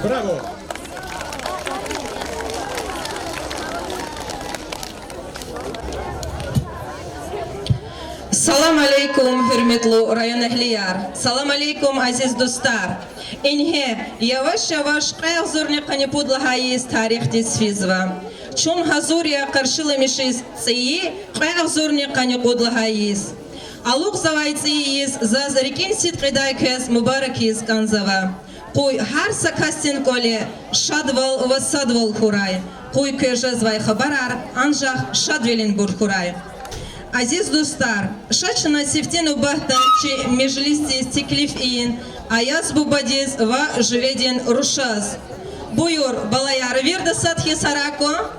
Браво! Салам алейкум, hürmetli район әһлияр. Салам алейкум, азиз достар. Инге, яваш-яваш қайғзорнеқа не подлагаиз тарих дисфизва. Чун хазурия қаршылы мишиз ции қайғзорнеқа не подлагаиз. Алуқ завайцииз зазарикин сит қидайкез мубаракиз канзава. Қой хар сакастин коле шадвал ва садвал хурай. Қой көжазвай хабарар анжақ шадвелин бур хурай. Азиз достар, шачна севтену бахтачи межлисти стеклив иин, аяз бубадиз ва живеден рушаз. Буюр балаяр вирда садхи сарако,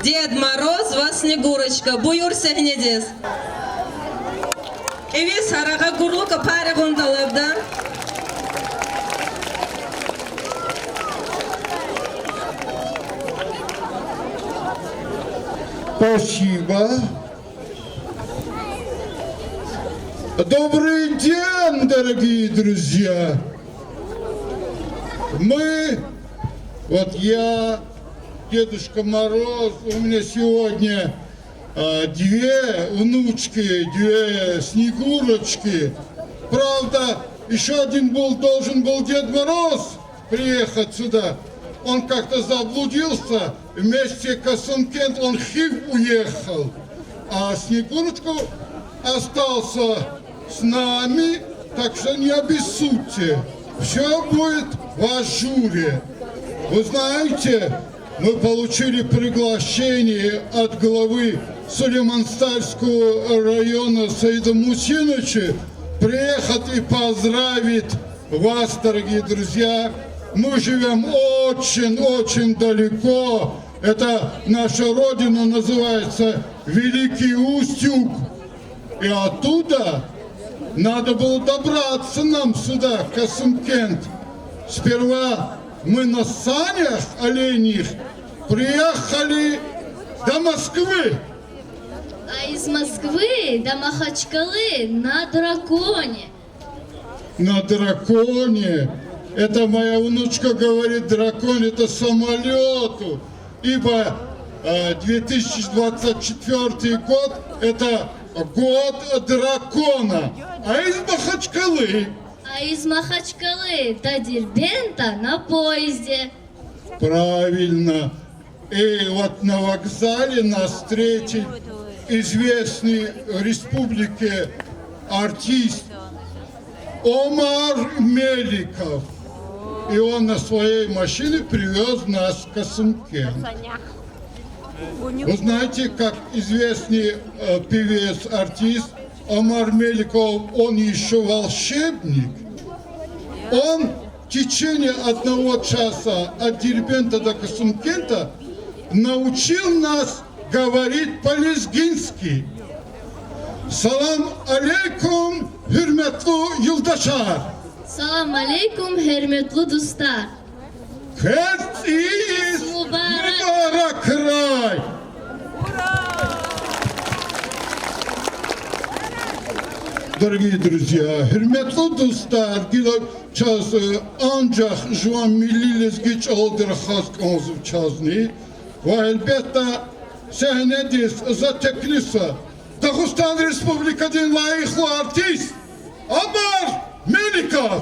Дед Мороз ва Снегурочка, буюр сегнедиз. Эви сараға гурлука пари гундалабда. Спасибо. Добрый день, дорогие друзья. Я, Дедушка Мороз, у меня сегодня две внучки, две Снегурочки. Правда, еще один должен был Дед Мороз приехать сюда. Он как-то заблудился, вместе Касымкент он Хив уехал, а Снегурочка остался с нами, так что не обессудьте, все будет в ажуре. Вы знаете, мы получили приглашение от главы Сулейман-Стальского района Саида Мусиновича приехать и поздравить вас, дорогие друзья. Мы живем очень-очень далеко. Это наша родина называется Великий Устюг. И оттуда надо было добраться нам сюда, в Касымкент. Сперва мы на санях оленьих приехали до Москвы. А из Москвы до Махачкалы на драконе. На драконе. Это моя внучка говорит, дракон это самолету, ибо 2024 год это год дракона, а из Махачкалы. А из Махачкалы до Дербента на поезде. Правильно. И вот на вокзале нас встретил известный в республике артист Омар Меликов. И он на своей машине привез нас в Касымкент. Вы знаете, как известный певец, артист Омар Меликов, он еще волшебник. Он в течение 1 часа от Дербента до Касымкента научил нас говорить по-лезгински. Салам алейкум, hürmetli yurttaşlar. Салам алейкум, hürmetli dostlar. Кэт-из Мубарак рай. Дорогие друзья, hürmetli dostlar, сейчас ancak şu an milli lezgiç olduğu xalq konuşacağız. Ve elbette sahnedeyiz za teklisa Dağıstan Respublika'nın layıklı artist Omar Melikov.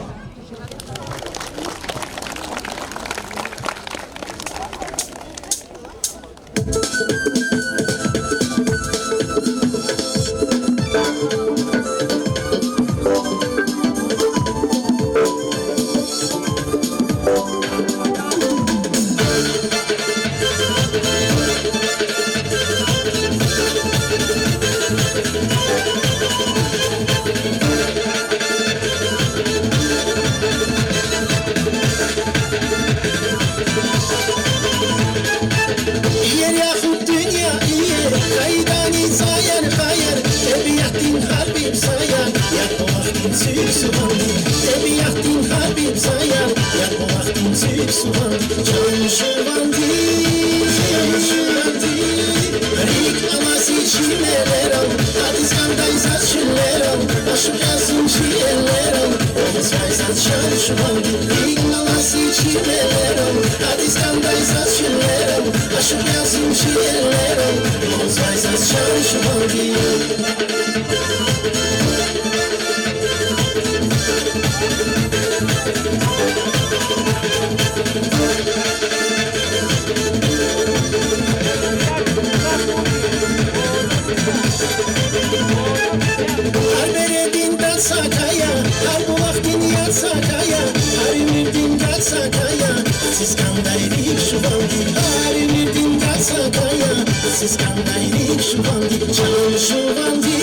Ozvaizat şanşuvangi İgnalasi çilerim Adiskandayzat şillerim Aşık yazım şiirlerim Ozvaizat şanşuvangi Sakaya, her bu vaktin yat sakaya, Harimirdin kat sakaya, siz kandayrik şu bangi, Harimirdin kat sakaya, siz kandayrik şu bangi, çal şu bangi,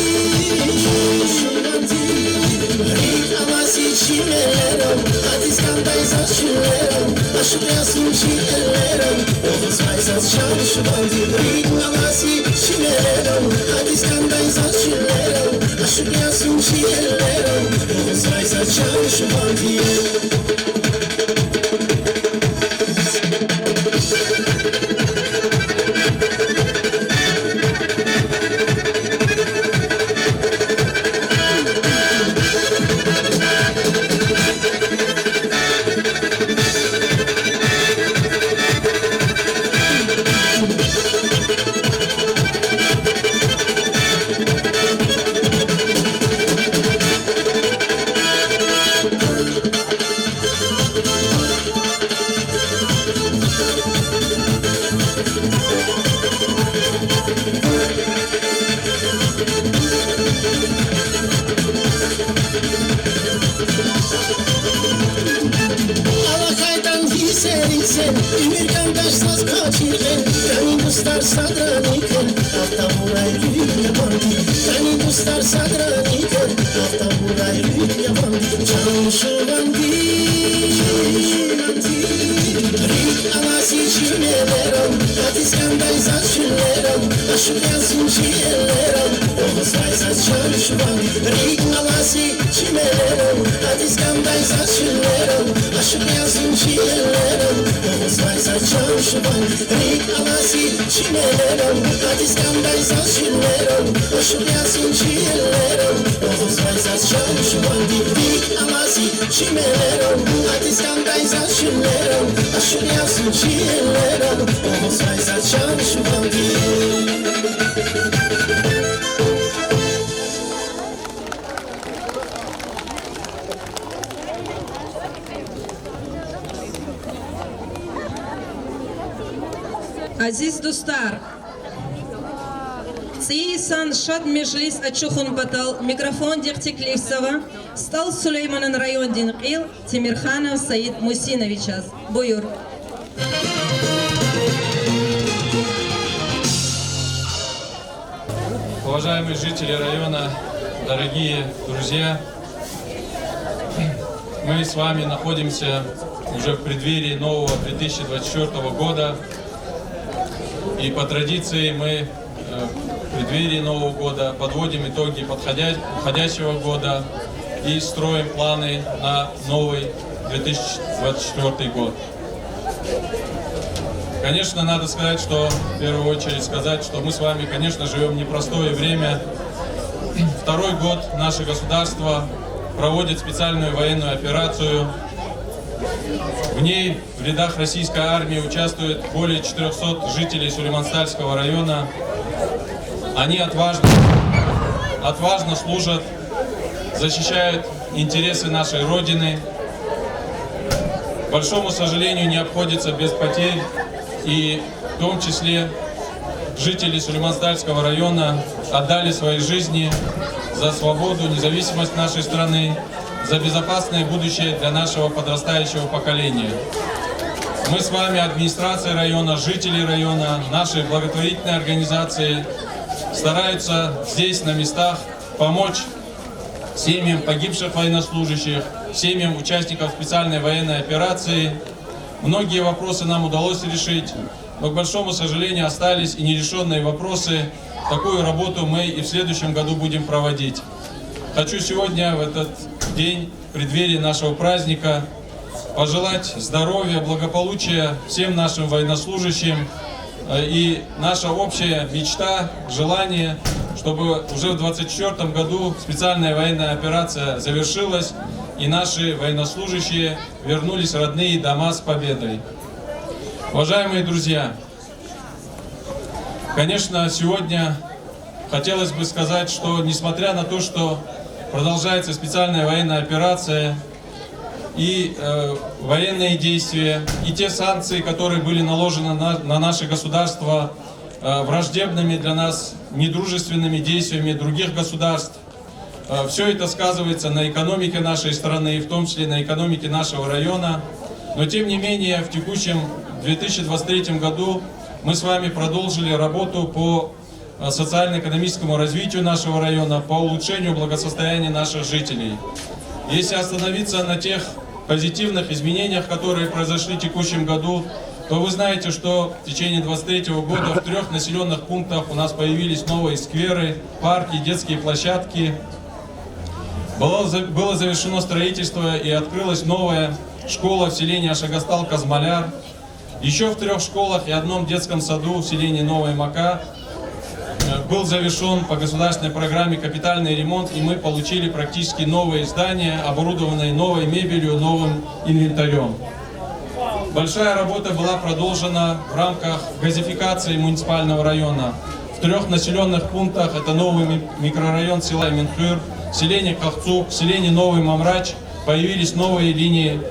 Rik amasi çimelerim, Adiz kandayzat şillerim, Aşık yazım şiirlerim, Oğuz vayzat çal şu bangi, Rik amasi çimelerim, Adiz kandayzat şillerim, Aşık yazım şiirlerim, Oğuz vayzat çal şu bangi. Ümirgan daşsaz kaçırgen Kani dostlar sadraniken Hafta burayı yabandı Kani dostlar sadraniken Hafta burayı yabandı Canım şuvandı Rik alasi çimelerim Adiz kandayzat şillerim Aşık yazım şiirlerim Oğuz vayzat canım şuvandı Rik alasi çimelerim Adiz kandayzat şillerim Aşık yazım şiirlerim Oğuz vayzat canım şuvandı Rik alasi çimelerim Adiz kandayzat şillerim Aşık yazım şiirlerim Oğuz vayzat canım şuvandı Rik alasi çimelerim Adiz kandayzat şillerim Aşık yazım şiirlerim Oğuz vayzat canım şuvandı Aziz dostlar, Сейсан шат межлис ачухан батал микрофон Дихтеклевцева стал Сулейманын район Динкил Тимирханов Саид Мусиновичас. Буюр. Уважаемые жители района, дорогие друзья, мы с вами находимся уже в преддверии нового 2024 года. И по традиции мы в преддверии Нового года подводим итоги подходящего года и строим планы на новый 2024 год. Конечно, надо сказать, что в первую очередь что мы с вами, конечно, живем в непростое время. Второй год наше государство проводит специальную военную операцию. В ней в рядах российской армии участвует более 400 жителей Сулейман-Стальского района. Они отважно служат, защищают интересы нашей Родины. К большому сожалению, не обходится без потерь. И в том числе жители Сулейман-Стальского района отдали свои жизни за свободу, независимость нашей страны, за безопасное будущее для нашего подрастающего поколения. Мы с вами, администрация района, жители района, наши благотворительные организации стараются здесь, на местах, помочь семьям погибших военнослужащих, семьям участников специальной военной операции. Многие вопросы нам удалось решить, но, к большому сожалению, остались и нерешенные вопросы. Такую работу мы и в следующем году будем проводить. Хочу сегодня, в этот день, в преддверии нашего праздника, пожелать здоровья, благополучия всем нашим военнослужащим. И наша общая мечта, желание, чтобы уже в 2024 году специальная военная операция завершилась, и наши военнослужащие вернулись в родные дома с победой. Уважаемые друзья, конечно, сегодня хотелось бы сказать, что несмотря на то, что продолжается специальная военная операция и военные действия, и те санкции, которые были наложены на наше государство враждебными для нас, недружественными действиями других государств, все это сказывается на экономике нашей страны, в том числе на экономике нашего района. Но тем не менее, в текущем 2023 году мы с вами продолжили работу по социально-экономическому развитию нашего района, по улучшению благосостояния наших жителей. Если остановиться на тех позитивных изменениях, которые произошли в текущем году, то вы знаете, что в течение 2023 года в 3 населенных пунктах у нас появились новые скверы, парки, детские площадки. Было завершено строительство и открылась новая школа в селении Ашагастал-Казмаляр. Еще в 3 школах и 1 детском саду в селении Новая Мака был завершен по государственной программе капитальный ремонт, и мы получили практически новые здания, оборудованные новой мебелью, новым инвентарем. Большая работа была продолжена в рамках газификации муниципального района. В 3 населенных пунктах, это новый микрорайон села Минхыр, селение Кахцук, селение Новый Мамрач, появились новые линии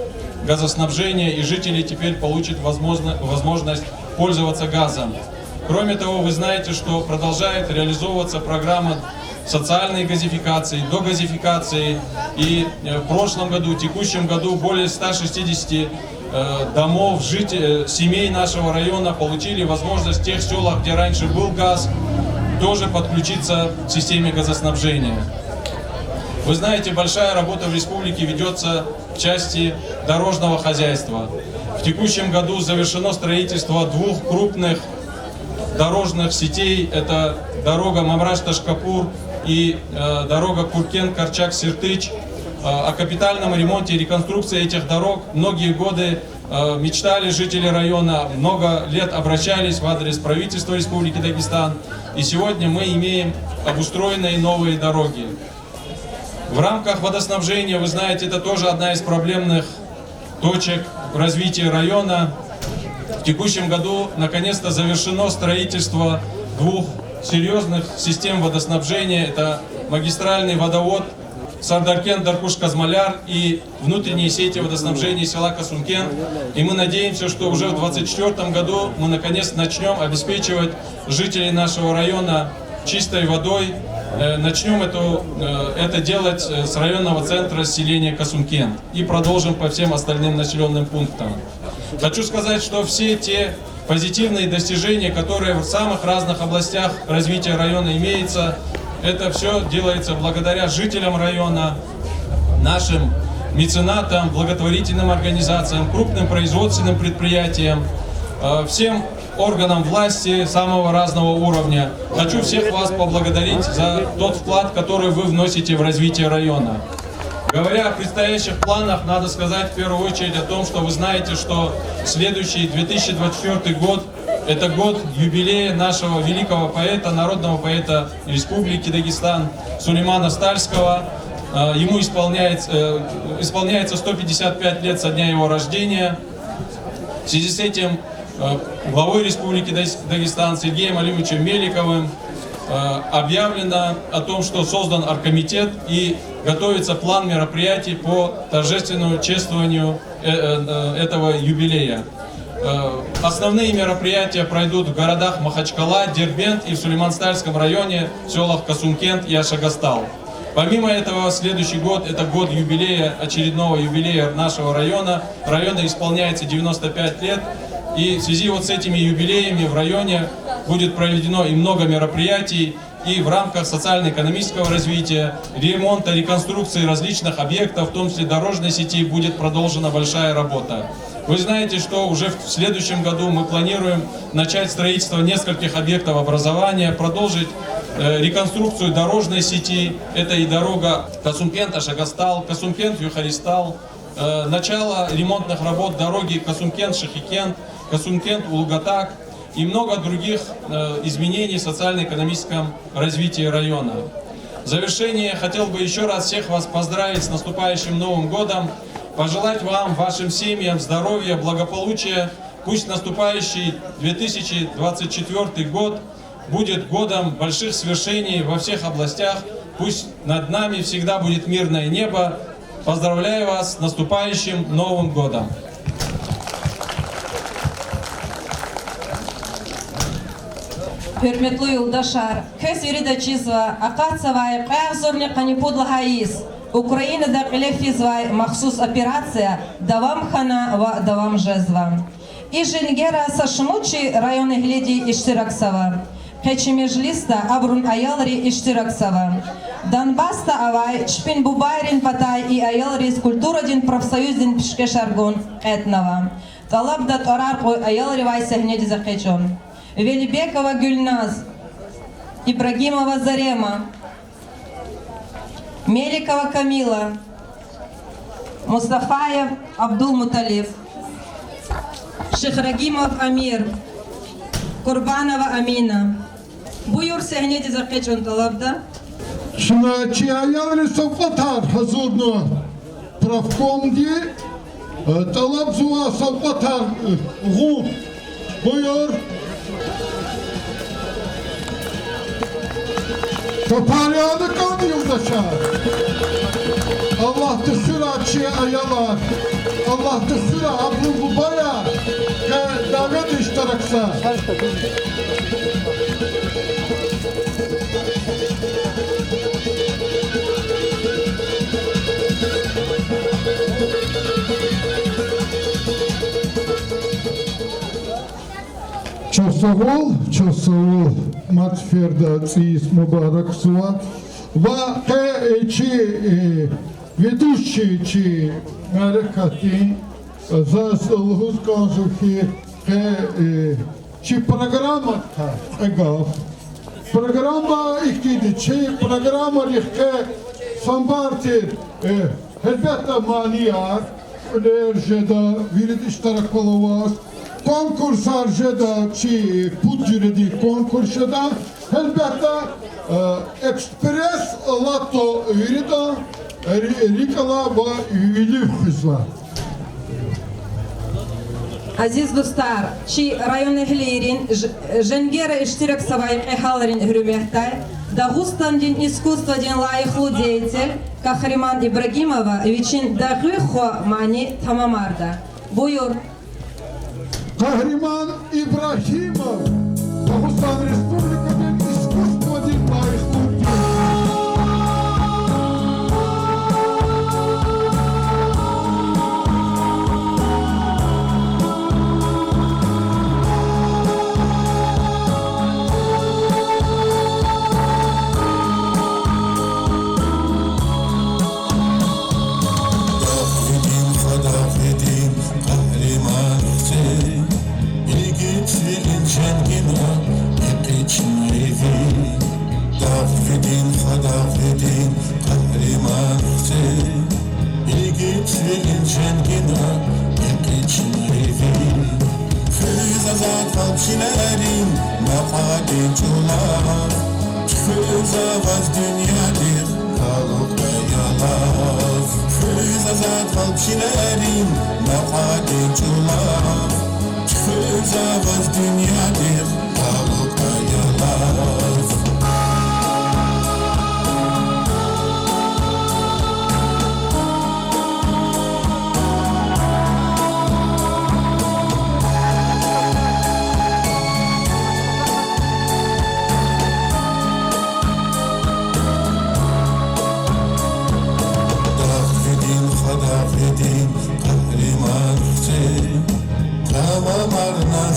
газоснабжения, и жители теперь получат возможность пользоваться газом. Кроме того, вы знаете, что продолжает реализовываться программа социальной газификации, догазификации, и в прошлом году, в текущем году более 160 домов, семей нашего района получили возможность в тех селах, где раньше был газ, тоже подключиться к системе газоснабжения. Вы знаете, большая работа в республике ведется в части дорожного хозяйства. В текущем году завершено строительство 2 крупных дорожных сетей. Это дорога Мамрач-Ташкапур и дорога Куркен-Корчак-Сиртыч. О капитальном ремонте и реконструкции этих дорог многие годы мечтали жители района, много лет обращались в адрес правительства Республики Дагестан. И сегодня мы имеем обустроенные новые дороги. В рамках водоснабжения, вы знаете, это тоже одна из проблемных точек развития района. В текущем году наконец-то завершено строительство 2 серьезных систем водоснабжения. Это магистральный водовод Сардаркен-Даркуш-Казмаляр и внутренние сети водоснабжения села Касумкен. И мы надеемся, что уже в 2024 году мы наконец начнем обеспечивать жителей нашего района чистой водой. Начнем это делать с районного центра селения Касумкен и продолжим по всем остальным населенным пунктам. Хочу сказать, что все те позитивные достижения, которые в самых разных областях развития района имеются, это все делается благодаря жителям района, нашим меценатам, благотворительным организациям, крупным производственным предприятиям, всем органам власти самого разного уровня. Хочу всех вас поблагодарить за тот вклад, который вы вносите в развитие района. Говоря о предстоящих планах, надо сказать в первую очередь о том, что вы знаете, что следующий 2024 год – это год юбилея нашего великого поэта, народного поэта Республики Дагестан Сулеймана Стальского. Ему исполняется 155 лет со дня его рождения. В связи с этим главой Республики Дагестан Сергеем Алимовичем Меликовым объявлено о том, что создан оргкомитет и готовится план мероприятий по торжественному чествованию этого юбилея. Основные мероприятия пройдут в городах Махачкала, Дербент и в Сулейман-Стальском районе, в селах Касумкент и Ашагастал. Помимо этого, следующий год – это год юбилея, очередного юбилея нашего района. Району исполняется 95 лет. И в связи вот с этими юбилеями в районе будет проведено и много мероприятий, и в рамках социально-экономического развития, ремонта, реконструкции различных объектов, в том числе дорожной сети, будет продолжена большая работа. Вы знаете, что уже в следующем году мы планируем начать строительство нескольких объектов образования, продолжить реконструкцию дорожной сети. Это и дорога Касумкент-Ашагастал, Касумкент-Юхаристал, начало ремонтных работ дороги Касумкент-Шахикент, Касумкент-Улугатак и много других изменений в социально-экономическом развитии района. В завершение хотел бы еще раз всех вас поздравить с наступающим Новым годом, пожелать вам, вашим семьям здоровья, благополучия. Пусть наступающий 2024 год будет годом больших свершений во всех областях. Пусть над нами всегда будет мирное небо. Поздравляю вас с наступающим Новым годом! Hürmetli yoldaşlar, köz yürüde çizva, akatsavay, qayağzorni kanipudlahayız. Ukraynada qilefizvay maxsus operatsiya davam xana va davam jezva. İjengera saşmuçi rayonu gledi iştiraksava. Keçimejlista abrun ayalri iştiraksava. Donbasta avay, çpin bubayrin patay i ayalri kulturadin profsoyuzdin pişkeşargun etnava. Talabdat orar ayalri vay sehnedi zakechon. Велибекова Гюльназ, Ибрагимова Зарема, Меликова Камила, Мустафаев Абдул Муталиб, Шихрагимов Амир, Курбанова Амина. Buyur sahnede zakechon talabda. Şuna çiğayalri savvatar hazırlı pravkom diye talab zuva savvatar gu. Buyur. Toparyanı kan yoldaşa. Allah tıkıra çiğ ayalar. Allah tıkıra ablu bu baya. Davet iştiraksa. Çok sağ ol. Матферда Цис Мубарак Суа. Ва ведущий Маракати заслугу консухи чи программа агав. Программа ихтиди чи программа рихке самбартир elbette maniyar enerjide virit iştiraklılar. Konkursarjada çi pudjuredi konkursada elbette ekspres lato virida rikala va üyeli hızla. Aziz dostlar, çi rayon ehlirin jengera iştirak savay ehalrin hürmetay, Дагустан дин искусства дин лайыхлы деятель Кахриман Ибрагимова вичин дагыхо мани тамамарда. Buyur. Kahraman İbrahimov, Dağıstan Respublika'nın İskustva din layıklı Çilerim nafaki çular Fızavaz dünyadır kalıp yalar Fızavaz çilerim nafaki çular Fızavaz dünyadır kalıp yalar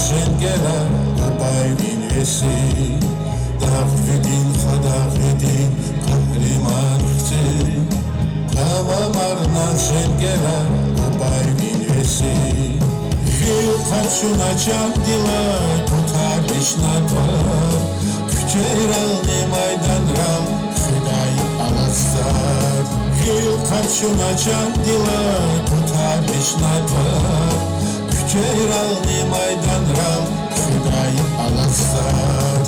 Şengera Bayvin vesi Dağvedin Khadağvedin Kahrimanıhtı Kavamarna Şengera Bayvin vesi Gil kaçuna çandila Tutarışna var Küçeralni maydanral Hüday alasar Gil kaçuna çandila Tutarışna var Küçeralni maydanral Hüday alasar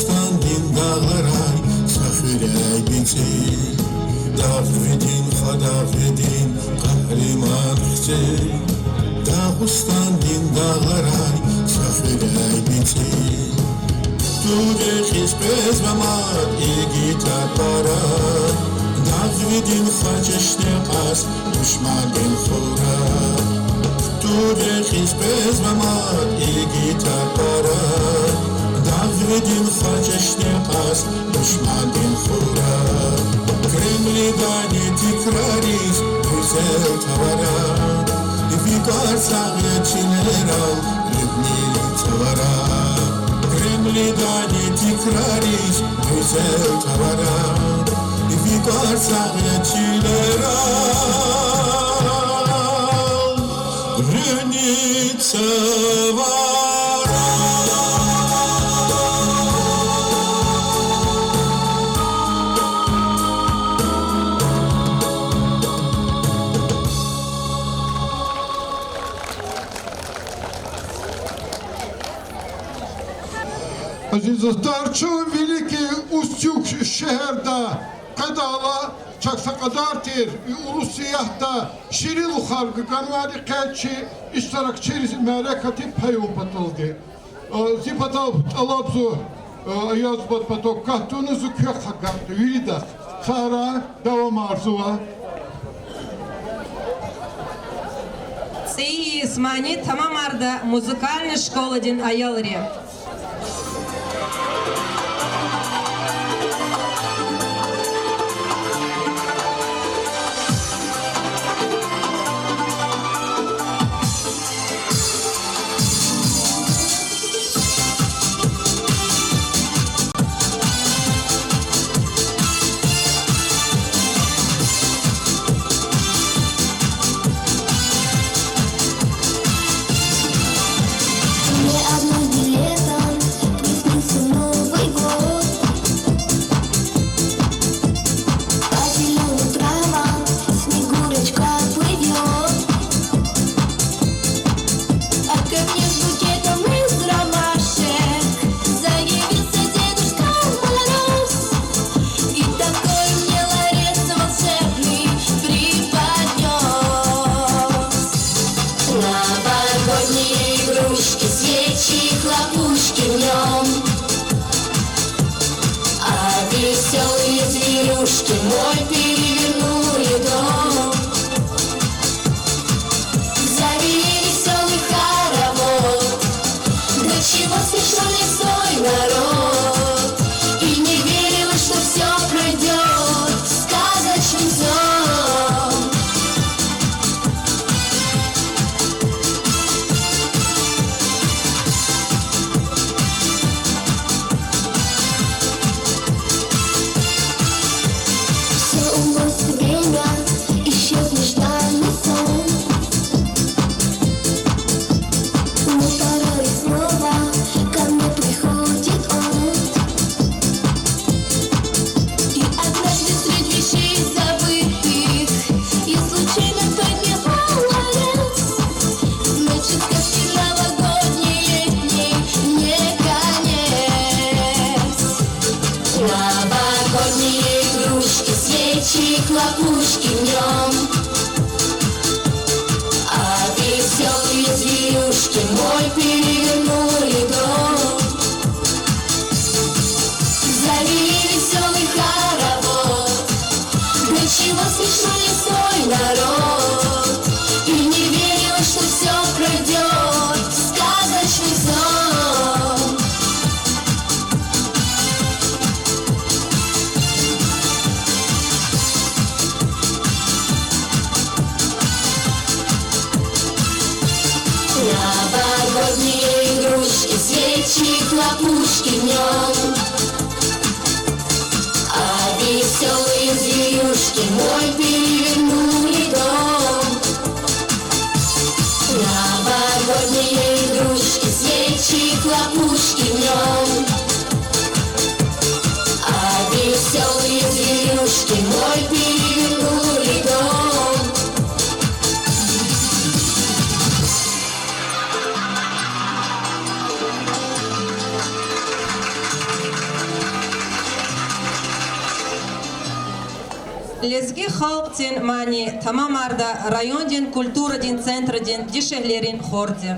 Dağıstan'ın dağlaray Safiray bici Dağvedin xadavedin Kahraman xce Dağıstan'ın dağlaray Safiray bici Tude xizpez mamad igita para Dağvedin xaçeşne as Düşman bin xora Tude xizpez mamad igita para Dağvedin xaçeşne as Düşman bin xora Kreml'dani tikrariz Güzel tavara Vikar sağyaçineral Lübni tavara Kreml'dani tikrariz Güzel tavara Vikar sağyaçineral Lübni tavara Aziz dostlar, şu великий Устюг şehirde kadala çaksa kadardır. Ulus siyahta şiril halkı kanvari kaçı iştirak çeriz merakati payı batıldı. Zipatal alabzu ayaz batpatok kahtunuzu kök hakkı vilida. Sara devam arzuva. Сей смани тамамарда музыкальной школы дин аялри. Мне однажды летом приснился Новый год. По зеленым травам Снегурочка плывет. А ко мне с букетом из ромашек заявился Дедушка Мороз. И такой мне ларец волшебный преподнес. Новогодние игрушки, свечи, хлопушки в нем. А веселые зверюшки мой перевернули дом. Завели веселый хоровод. До чего смешно лесной народ. И не верилось, что все пройдет сказочным сном. Все уносит время, исчез нежданный сон. Но порой снова ко мне приходит он. И однажды среди вещей забытых я случайно подняла ларец. Значит, сказки новогодней летней не конец. Новогодние игрушки, свечи, хлопушки в нем. А веселые зверюшки мой перевернули дом. Завели веселый хоровод. До чего смешно лесной народ. И не верилось, что все пройдет сказочный сон. Новогодние игрушки, свечи, хлопушки в нем. А веселые зверюшки мой перевернули дом. Новогодние игрушки, свечи, хлопушки в нем. А веселые зверюшки мой перевернули дом. Lezgi halktın mani tamamarda rayondin kulturadin centradin dişehlerin hordi.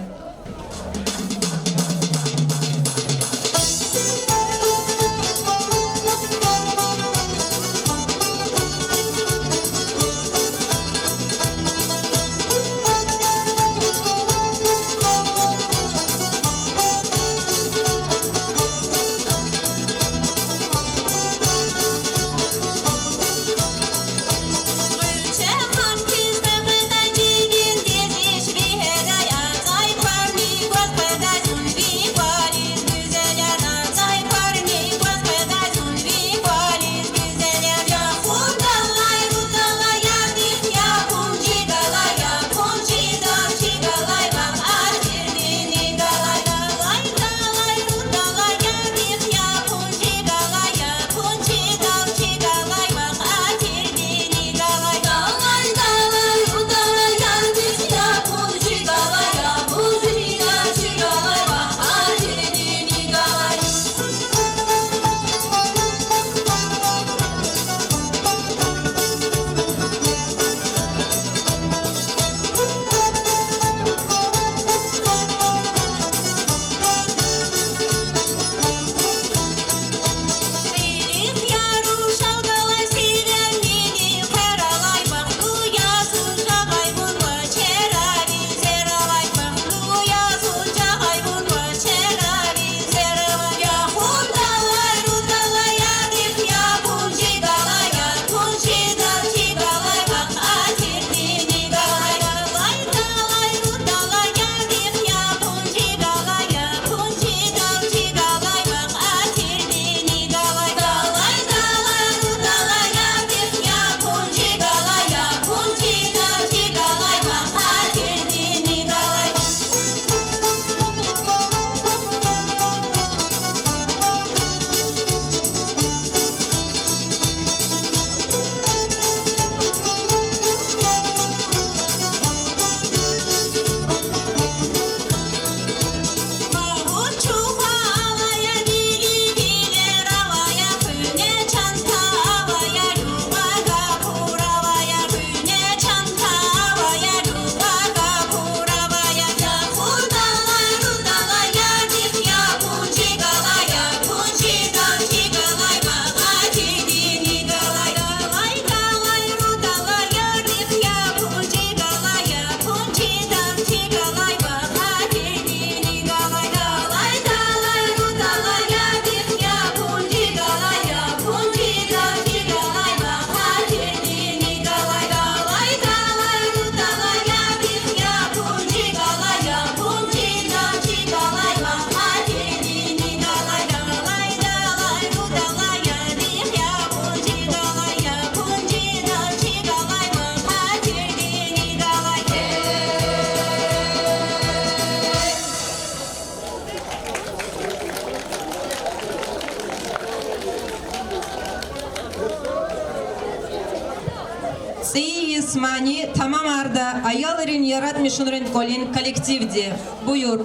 Mani tamamarda ayalların yaratmışın kolin kolektivdi. Buyur.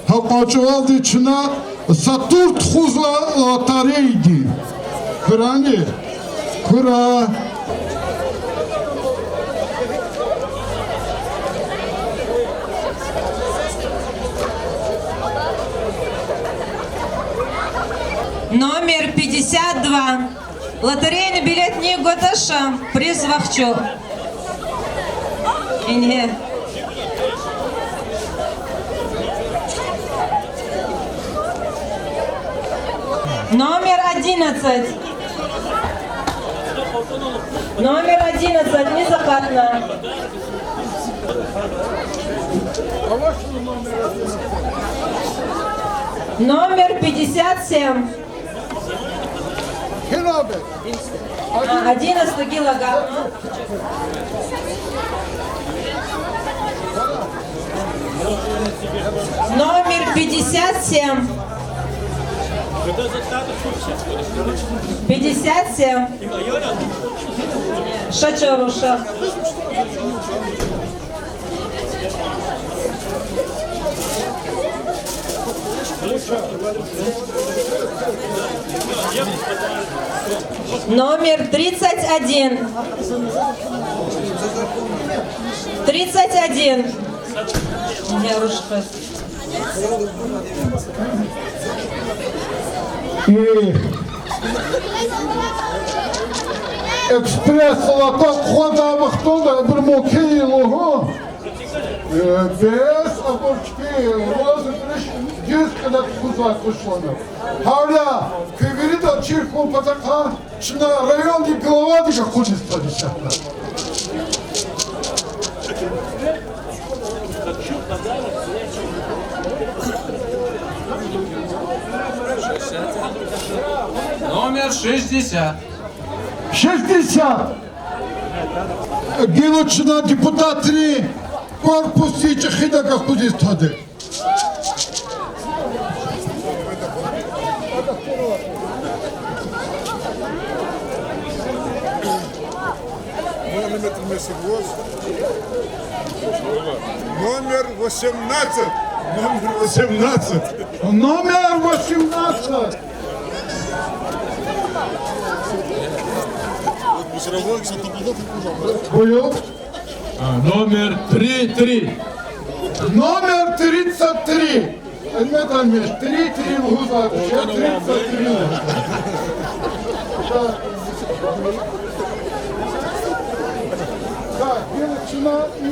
Hapaçoval içine Satur Tuzla Latareydi. Kırani. Kıra. Номер 52. Лотерейный билетник Готаша. Приз Вахчу. Инге. Номер 11. Номер 11. Незакатно. Номер 57. 11 килограмм. Номер 57. 57. Шачоруша. Номер 31. 31. Девушка. И экспресс лоток хода махтона бирмокейлого без обочки розыгрыш диск на кузак ушло. Havля kıvırı çirkon pataka şuna rayon di glava di kakudis tadişaklar. Номер 60. 60. Гелочна депутатри корпус и чехида какудис тади. Номер 18. Номер 18. Номер 18. Buyur. Номер 33. Номер 33. Elmet almış. 33 huzar. 33. Так, величина и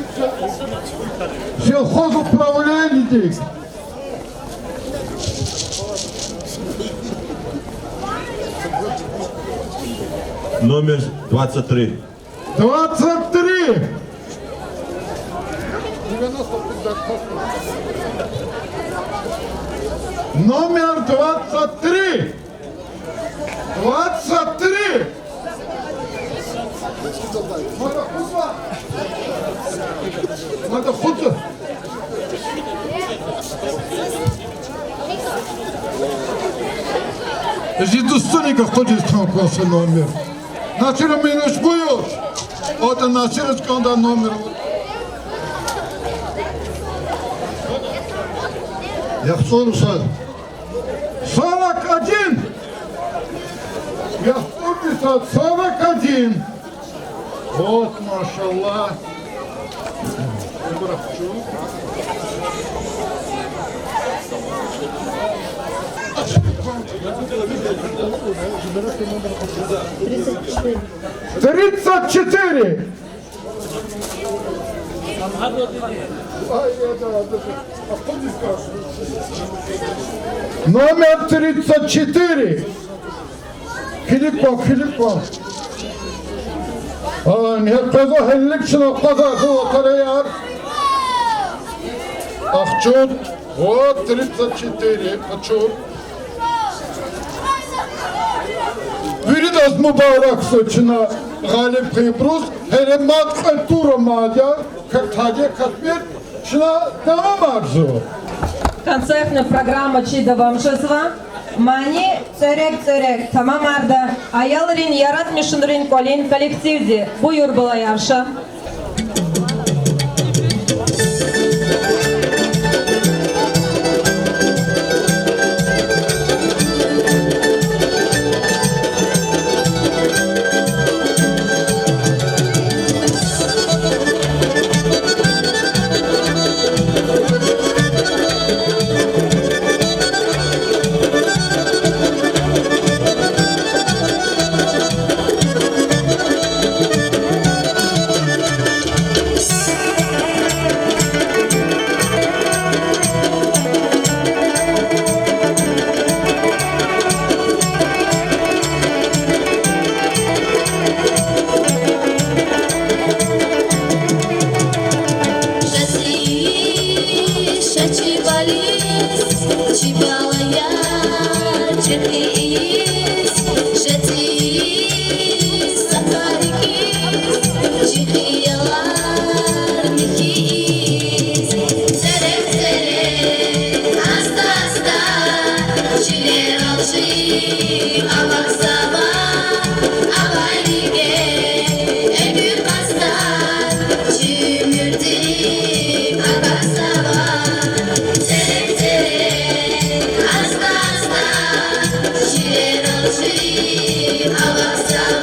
сельхозуправление. Номер 23. 23. Номер 23. 23. Надо худо. Жидустуника ходит там класса номер. Насира минус бuyur. Вот Насира сканда номер. Я хочу сказать. 41. Я хочу 41. Вот, машаллах. Тридцать четыре. Номер 34. Хилиппо. Нет, коза хелликшина коза золотая. Ахчут. Вот 34. Ахчут. Видас мубарак сочина Галиб Кипрус. Херемат культура мадя. Как таде катмет. Шина тамам арзу. Концертная программа Чида Вамшесва. Мани церек тамамарда. Аялрин ярат мишунрин колин коллективде. Буюр была явша. Avasa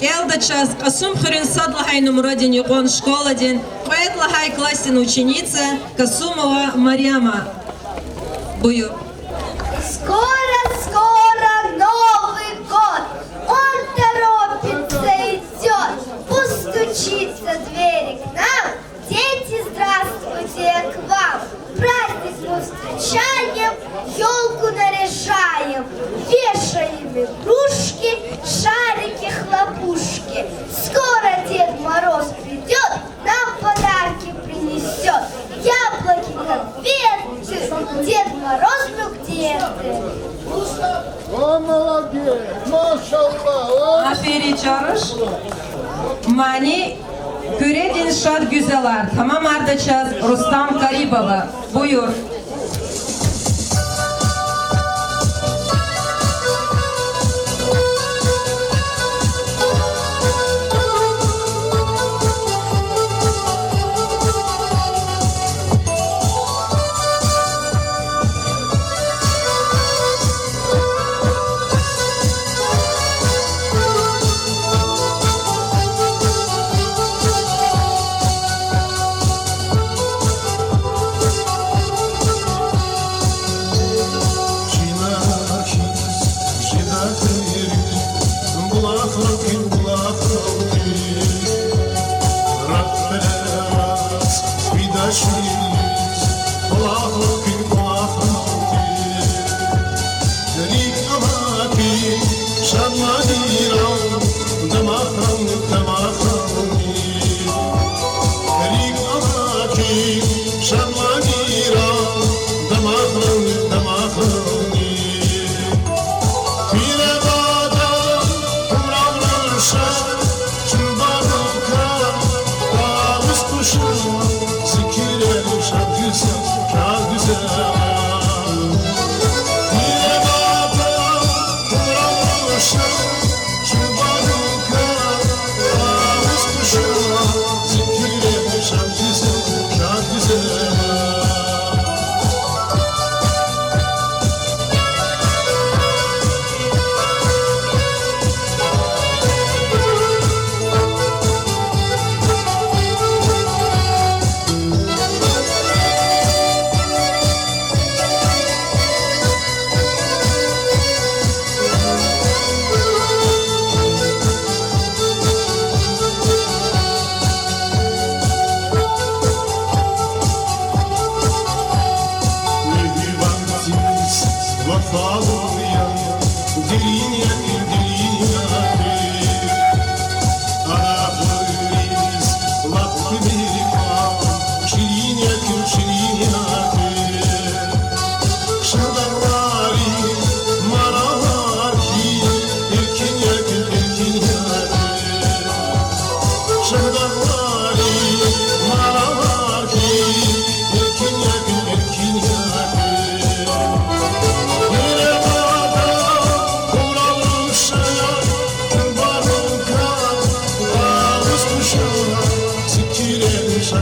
Geldi час Касум Хринсад Лагайному родине он школадин, поэт Лагай классин ученица Касумова Марьяма. Бую. Скоро Новый год, он торопится идет, постучится двери к нам, дети, здравствуйте к вам. Праздник мы встречаем, елку наряжаем, вешаем игрушки, шарики, хлопушки. Скоро Дед Мороз придет, нам подарки принесет. Яблоки, конфеты, Дед Мороз, ну где ты? О, молодец, maşallah. Aferi çağırış. Mani Küredin şad güzeller. Tamam ardaçaz Rustam Karibova. Buyur.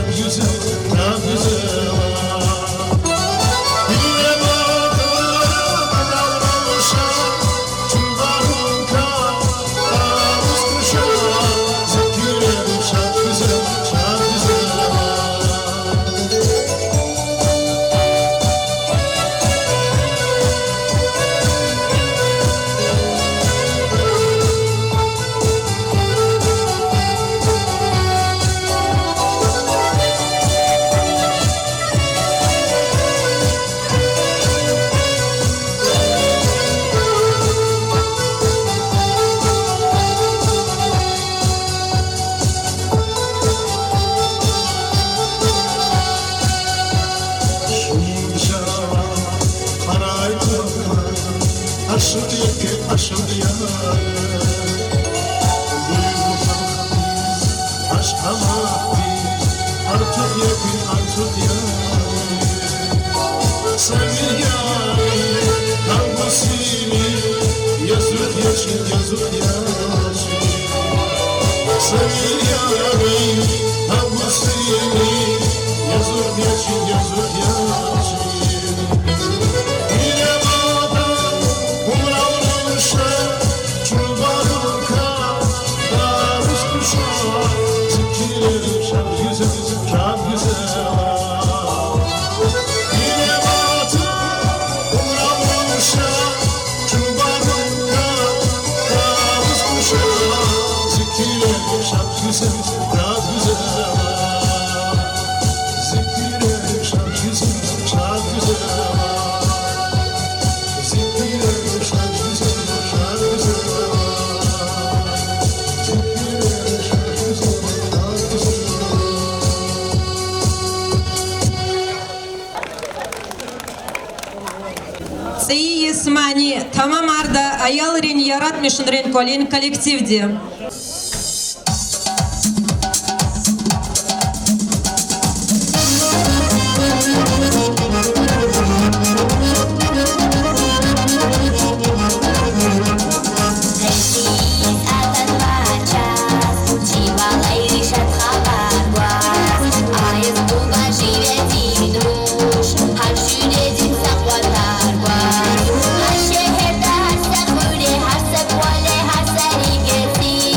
çok güzel, çok güzel. Bile bakarım davranışa, çulbarım kavuz kuşa. Zikirlerim çok güzel, çok güzel. Aşık yanar, duygusal biz, aşka mahfiz, artık yakın artık yanar. Sevgili yarim, kavgasını, yazık yaşın, yazık yaşın. Sevgili yarim, kavgasını, yazık yaşın, yazık yaşın. Çok güzel. Yine batı uğramışa, çubuğumda kavuz kuşa. Zikirler çok güzel, çok güzel. Zikirler çok güzel, çok güzel. Zikirler çok güzel, çok güzel. Цей есмани tamam arda ayalrin yaratmışın kolin kolektivdi. Har şehirde, her semure, her sekvale, her serigeti.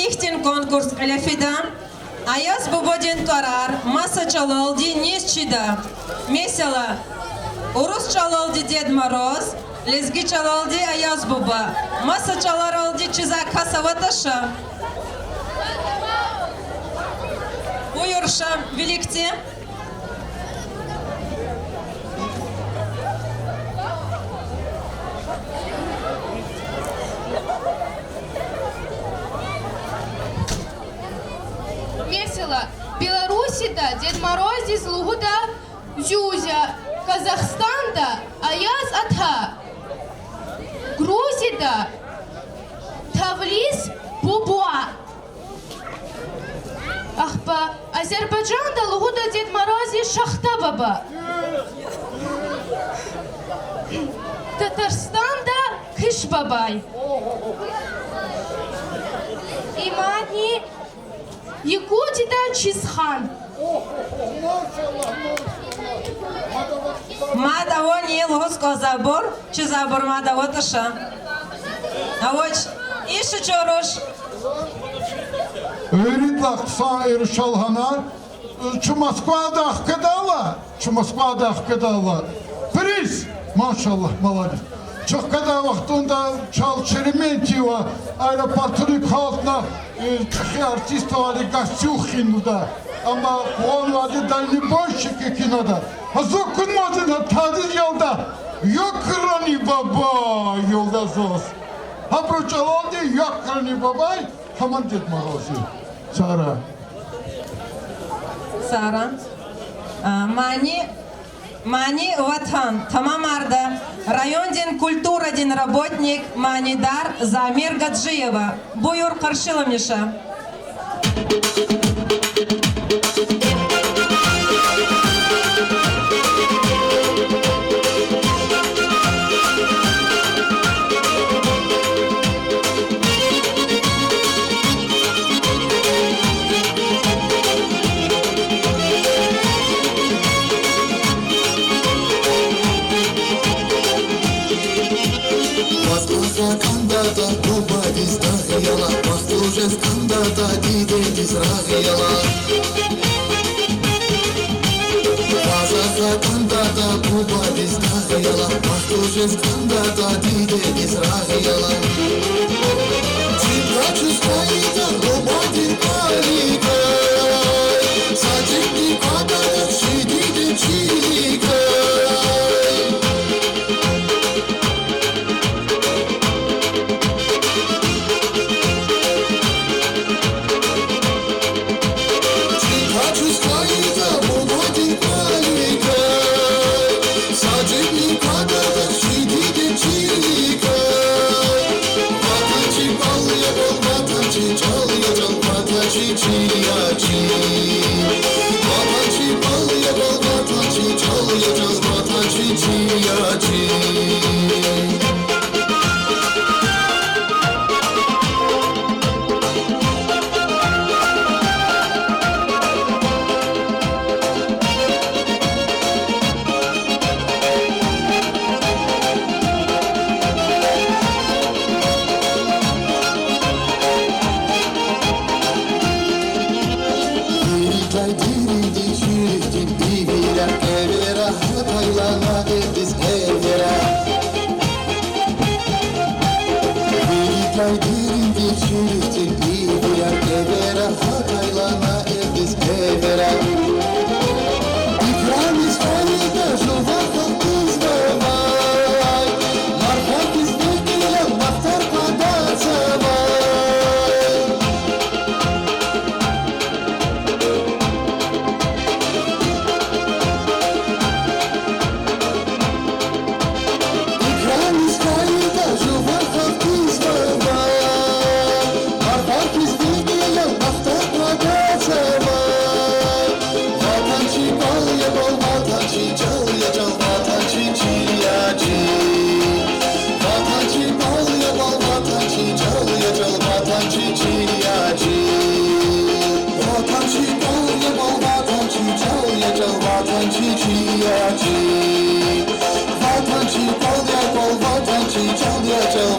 Матихтин конкурс Аляфида, Аяз Бубодин Тарар, Маса Чалалди Нисчида, Месела, Урус Чалалди Дед Мороз, Лезги Чалалди Аяз Буба, Маса Чаларалди Чизак Хасаваташа. Buyurşa birlikte. Весело. Беларуси-то Дед Мороз из Лугуда Зюзя. Казахстан-то Аяз Атха. Грузия-то Тавлис Бубуа. Ахпа, Азербайджанда Лугуда Дед Мороз и Шахта Баба. Татарстанда Кыш Бабай. Имани Якутия Чизхан. Мадаво не лгоско забор, чи забор мадаво таша. А вот ише чорош. Öğritlak sair şalhana, şu Moskva'da akıdala, şu Moskva'da akıdala. Priz, maşallah, молодец. Çok kadar vaktinde çal Şeremetьево, aeroportun kalkına, Çehi artistleri Gasyuhin'da. Ama onu adı dальнобойщики kinoda. Hazokun tadı yolda, yok Rani Baba yolda zos. Ha bu çalaldı, yok Rani Baba, hemen Ded Moroz'u. Sara. Сара. Мани Ватхан. Тамамарда. Райондин культурадин работник Манидар Замир Гаджиева. Буюр Каршиламиша. Кандата Кубадис Дахияла, Махтужев Кандата Дидедис Рахияла. Казаха Кандата Кубадис Дахияла, Махтужев Кандата Дидедис Рахияла. Читрачу стоита Кубадин Парика, Саджикни Кадат Шидиди Чика.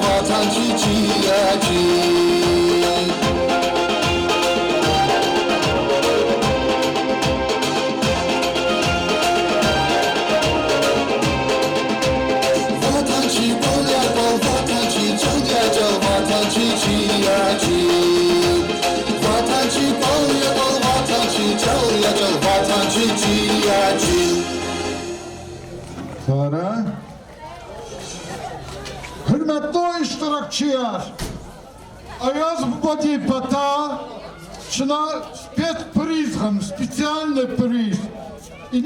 Vatançı Чияр. Аяз Бади Пата, Чина спецпризом, специальный приз. И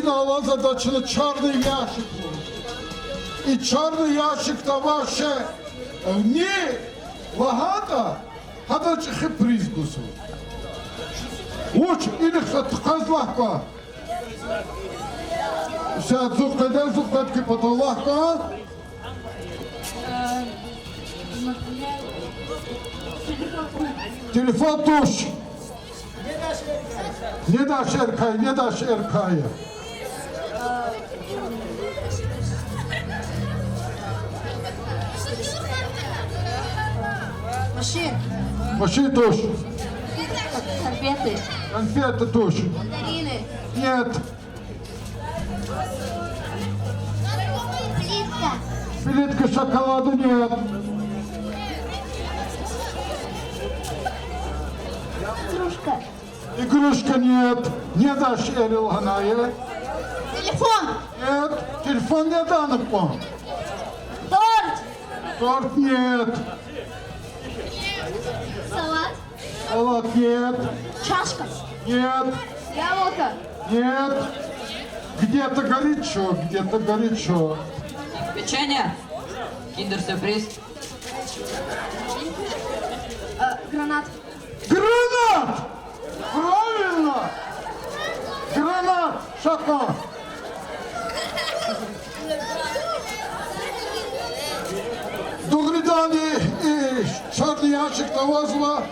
на задача черный ящик. И черный ящик-то ваше не багато, хада чихи приз гусу. Уч, или хазлахка. Сейчас зубкатки потолахка. Телефон туш. Не дашь эркай, не дашь эркая. Машин туш. Конфеты. Конфеты туш. Мандарины. Нет. Плитка. Плитка шоколада нет. Игрушка. Игрушка нет. Не дашь Эрил Ганая. Телефон. Нет. Телефон не данных вам. Торт. Торт нет. Салат. Салат нет. Чашка. Нет. Яблоко. Нет. Где-то горячо, где-то горячо. Печенье. Киндер-сюрприз. Гранат. Гранат! Правильно! Гранат! Шака! Дуглидани и черный ящик навозила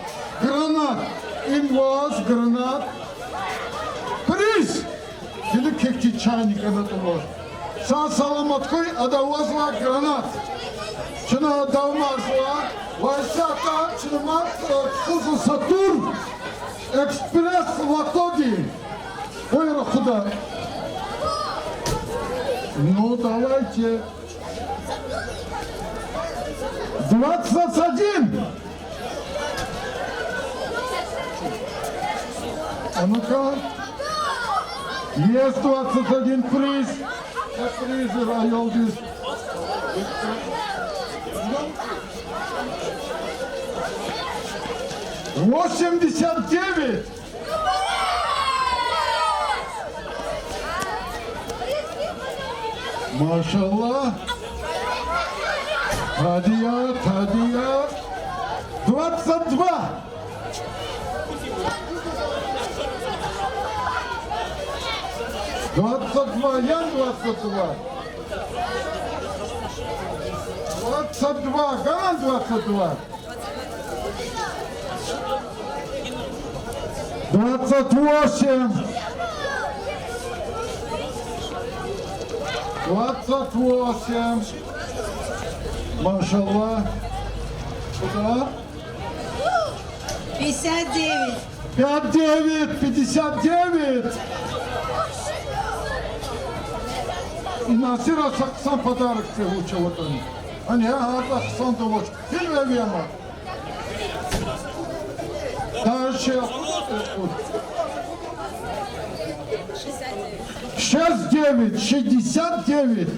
гранат. Инвоз, гранат. Приз! Или кекти чайник это тоже. Сам саламаткой, а довозила гранат. Чина давмазла, вайсята, чинамат, кузу Сатурн, экспресс лотоги. Ой, куда? Ну, давайте. 21. А ну-ка. Есть 21 приз. Призы район. 89. Машаллах. Хадия, хадия. 22. 22, Ян 22. 22, Ганан 22. 28. 28. Машаллах. Куда? 59. 59, 59. И Насира сам подарок получил вот он. А не, сам то вот. Фильм. Дальше. 69, 69.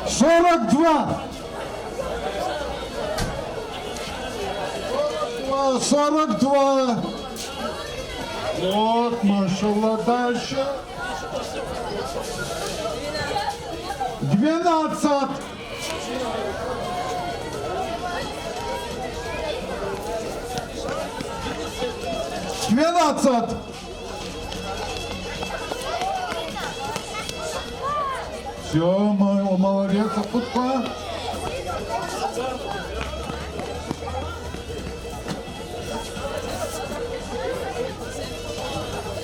Сорок два. 42. Вот, машаллах, дальше. 12. 12. Все, молодец, Акутка.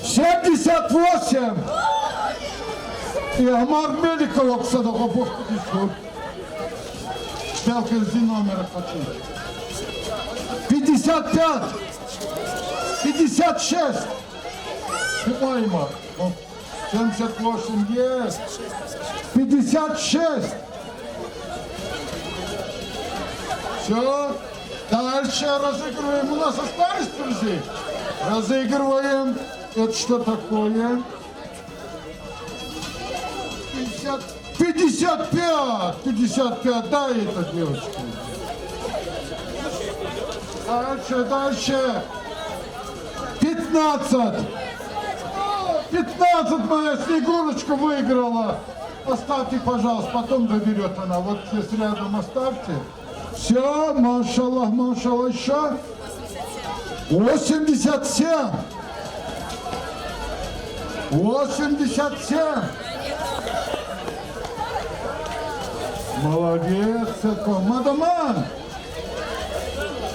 78. И Амар Меликова, кстати, Бог подискут. Спелка из номера хочу. 55. 56. Пойма. 78 есть. 56. Все. Дальше разыгрываем. У нас остались призы? Разыгрываем. Это что такое? 55. 55. Дай это, девочки. Дальше. 15. 15 моя Снегурочка выиграла. Оставьте, пожалуйста, потом доберет она. Вот здесь рядом оставьте. Все, машаллах, машаллах, еще. 87. 87. Молодец, это Мадаман.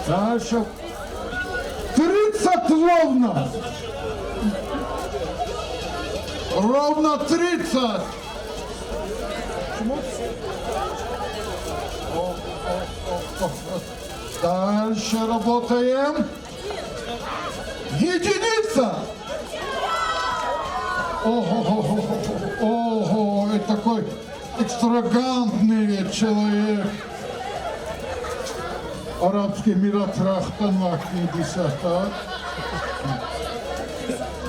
Дальше. 30 ровно. Ровно 30. Дальше работаем. Единица. Ого, это такой экстравагантный человек. Арабский Эмират Рахтанвах 50.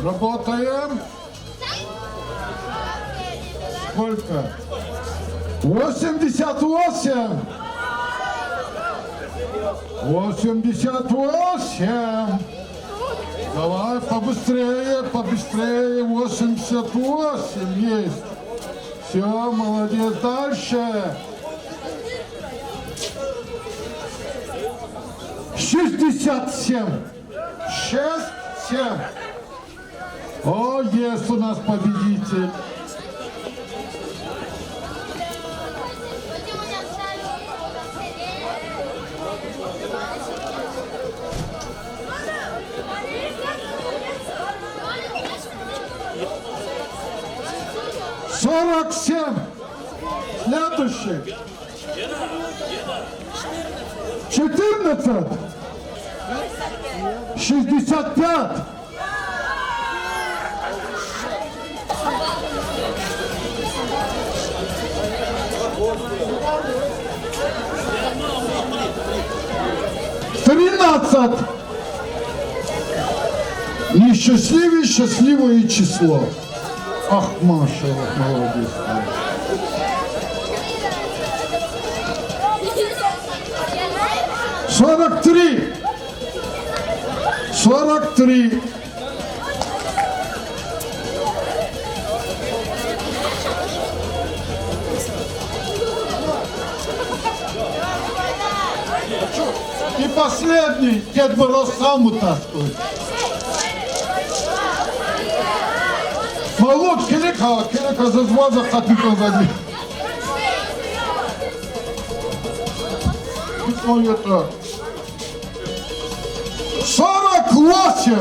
Работаем. Сколько? 88. 88. Давай, побыстрее, побыстрее. 88 есть. Все, молодец. Дальше. 67. 6-7. О, есть у нас победитель. Сорок 47. Следующий. 14. 65. 13. Несчастливее счастливое число. Ах, машаллах, молодец. 43. 43. 'И последний, Дед Мороз сам утаскивает. Малут, келека зазвоза хатника води. Ой, это. 48.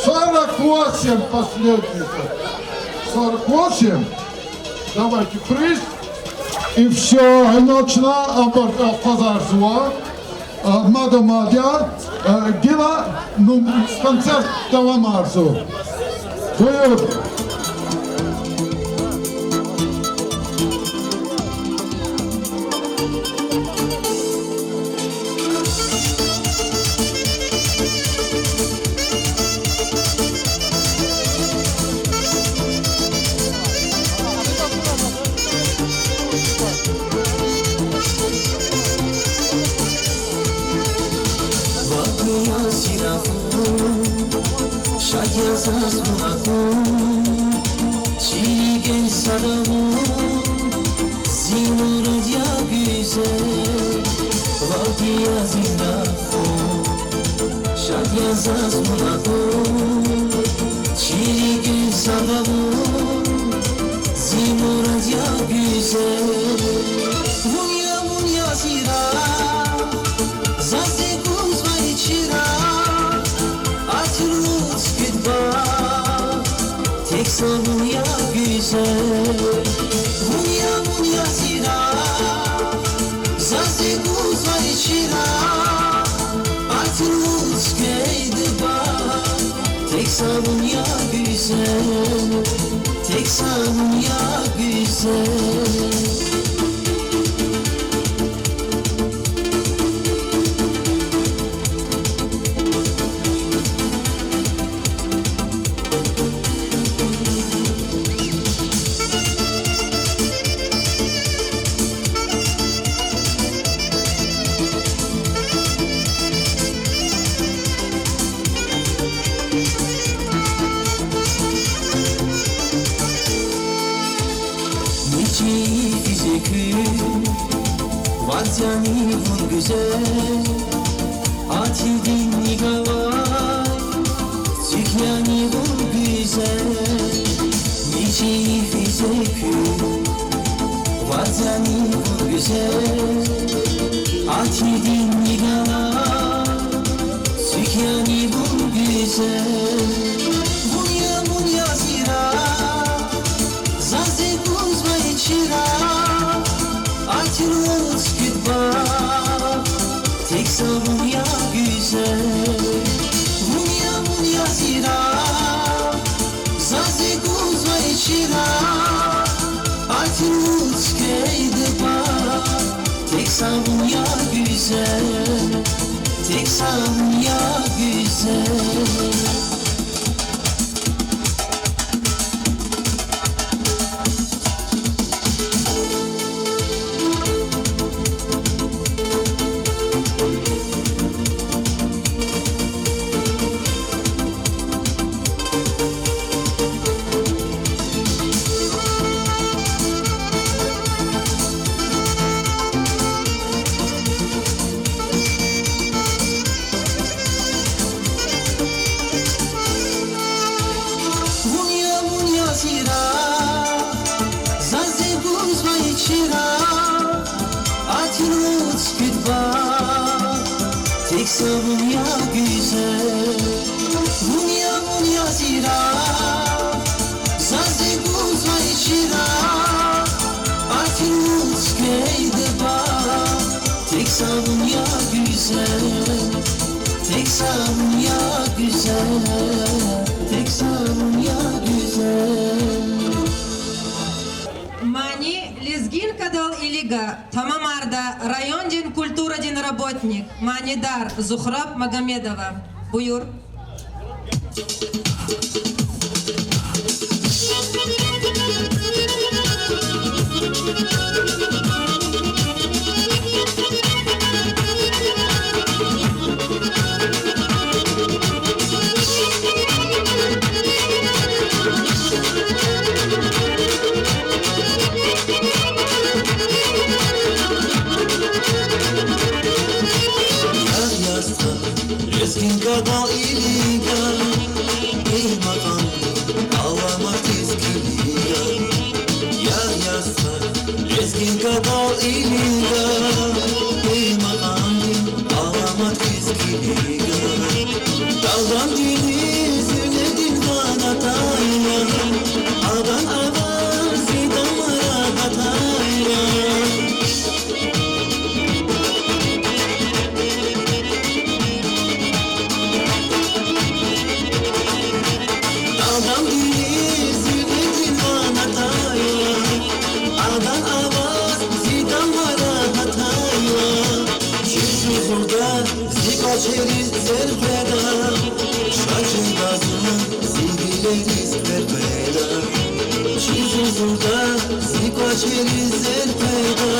48 последний. 48. Давайте приз. И все, ночна пазарзуа. Мадамадя, Гила, концерт Таламарзу. Buyur. Zazi guzma içira, artık geydi. tek savunya güzel, tek savunya güzel. Vatyani vur güzel, atildin nigava, Sükyani vur güzel, niçi fizekü. Vatyani vur güzel, atildin nigava, Sükyani vur güzel. Bunya bunya zira, zaze kuzma içira, Açılır kütba, tek savunya güzel. Bunya bunya zira, zaze kuzma içira, Açılır kütba, tek savunya güzel, tek savunya güzel. Tek savunya güzel, bunya bunya zira, zaze kuzma içira, Açılır kütba, tek savunya güzel, tek savunya güzel, tek savunya güzel. Мани лезгинка дал илига, Тамамарда, район день культура день работник, Манидар, Зухраб Магомедова. Буюр. Lezginka dal iliga, ey makam, ağlamak tezgiliga. Yar yazsa, lezginka dal iliga, ey makam, ağlamak tezgiliga. Daldan dili söyledin bana tayla, adan adan zidamara katayla. Adam değil zilledin bana tayla, adan avaz zidamara katayla. Çiz huzurda zika çeriz zerfeda, şaşın gazın zilgileriz verfeda. Çiz huzurda zika çeriz zerfeda,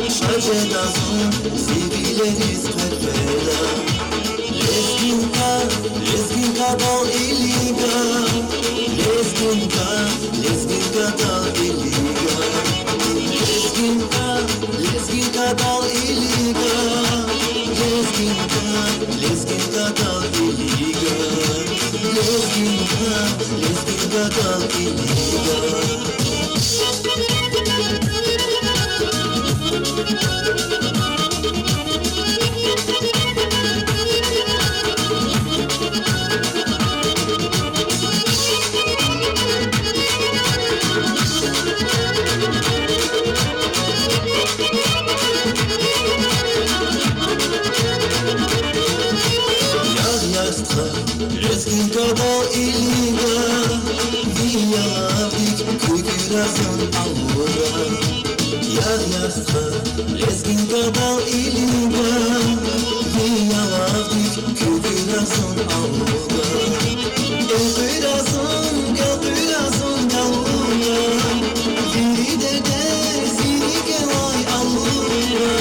şaşın gazın zilgileriz verfeda. Lezginka dal iliga, lezginka dal iliga. Lezginka dal iliga, lezginka dal iliga. Lezginka dal iliga. Lezginka dal yalavdik kuykurazon avura Yar-yaxqa lezgin kadal iliga Yalavdik kuykurazon avura El-kuyrazon avura Ziride der zirige vay avura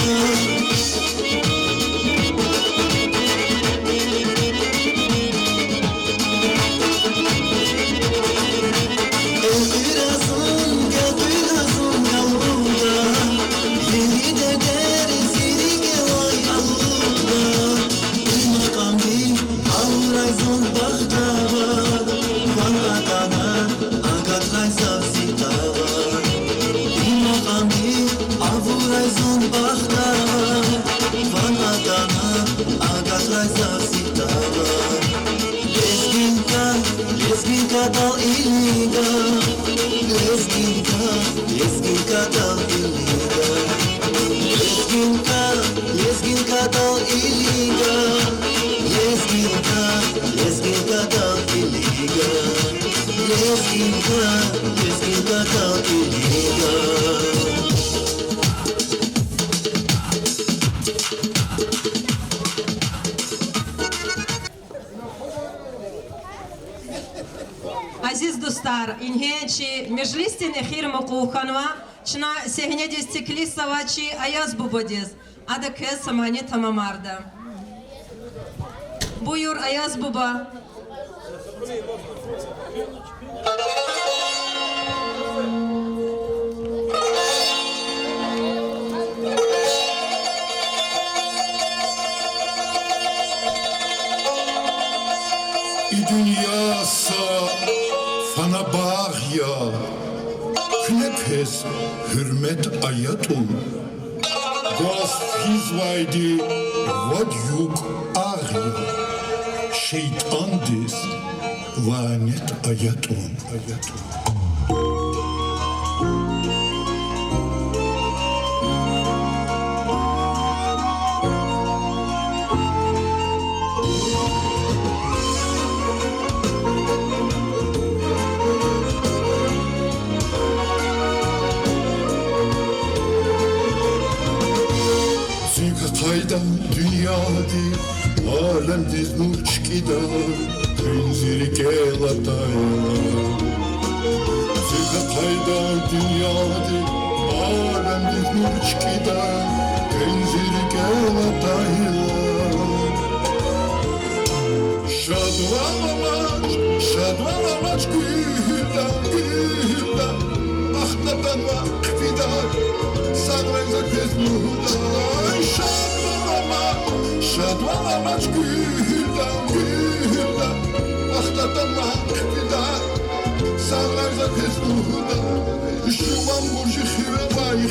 Lezginka dal iliga Lezginka dal iliga Lezginka dal iliga Lezginka dal iliga Lezginka dal iliga Aziz dostlar, inheçi meclistin ehir mukukhanva çna sehnedi stikli savaçı ayaz bubodiz. Adı kez samani tamamarda. Buyur Ayaz baba. dünyasa fana bağya Knepes hürmet ayatun Gos hizvaydi vadyuk ağya Şeytandis vanet ayatun Dünyadi alem diz nurçkida Kenziri kelataya Zika kayda dünyadi alem diz nurçkida Kenziri kelataya Şadvan amaç gühüda Ahtatan vakfida Sağlayacak bez muhda Şadvan amaç gülden Ahtatan vakfida Sağlayacak bez muhda Şuman burcu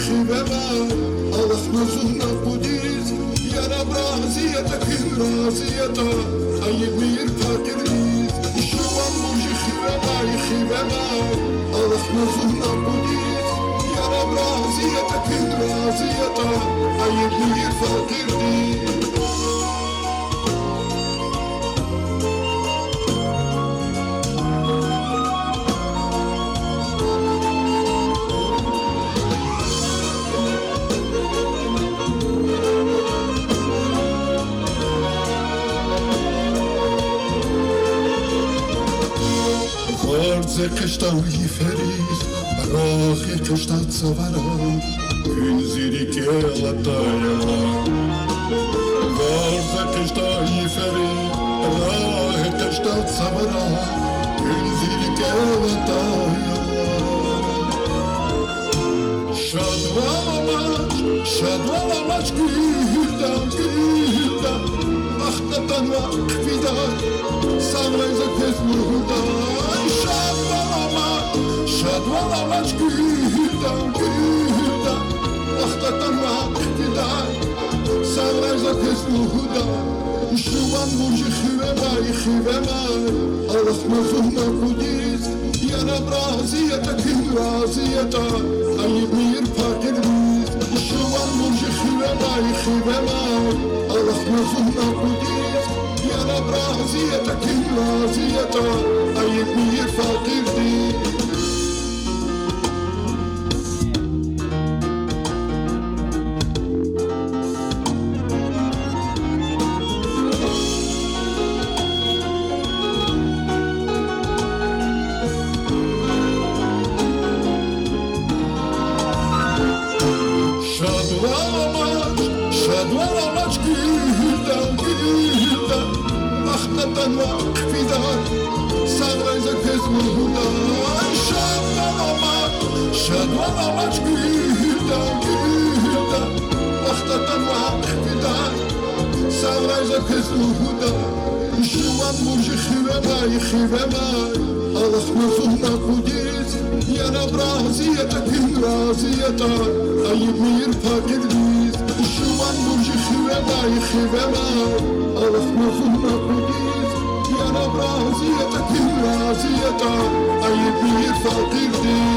xivema Allah nazuna budiz Yara braziyata kızraziyata Ayıp miyir fakirliz Şuman burcu xivema Allah nazuna budiz Yara braziyata kızraziyata Ayıp miyir fakirliz Varze kıştan yiferiz, rahi kıştan savara, günziri kelataya. Varze kıştan yiferiz, rahi kıştan savara, günziri kelataya. Şadvan amaç gülden, ahtatan vakfida, sağlayacak bez muhda. Şadvan amaç gülden Ahtatan vakfida Sağlayacak esmuhda Şuvan burcu xivema Allah nazuna kudiz Yana braziyata kızraziyata Ayıp miyir fakirliz Şuvan burcu xivema Allah nazuna kudiz Yana braziyata kızraziyata Ayıp miyir fakirliz وقتن وقفیدن سرایز کزمون بودن شدوان آماج گیردن وقتن وقفیدن سرایز کزمون بودن شوان مرجی خیوه مای Allah mezunna kudis yana braziyeta kin raziyeta ayıp miyir fakir biz şuvan burcu xivema Allah mezunna kudis yana braziyeta kin raziyeta ayıp miyir fakir biz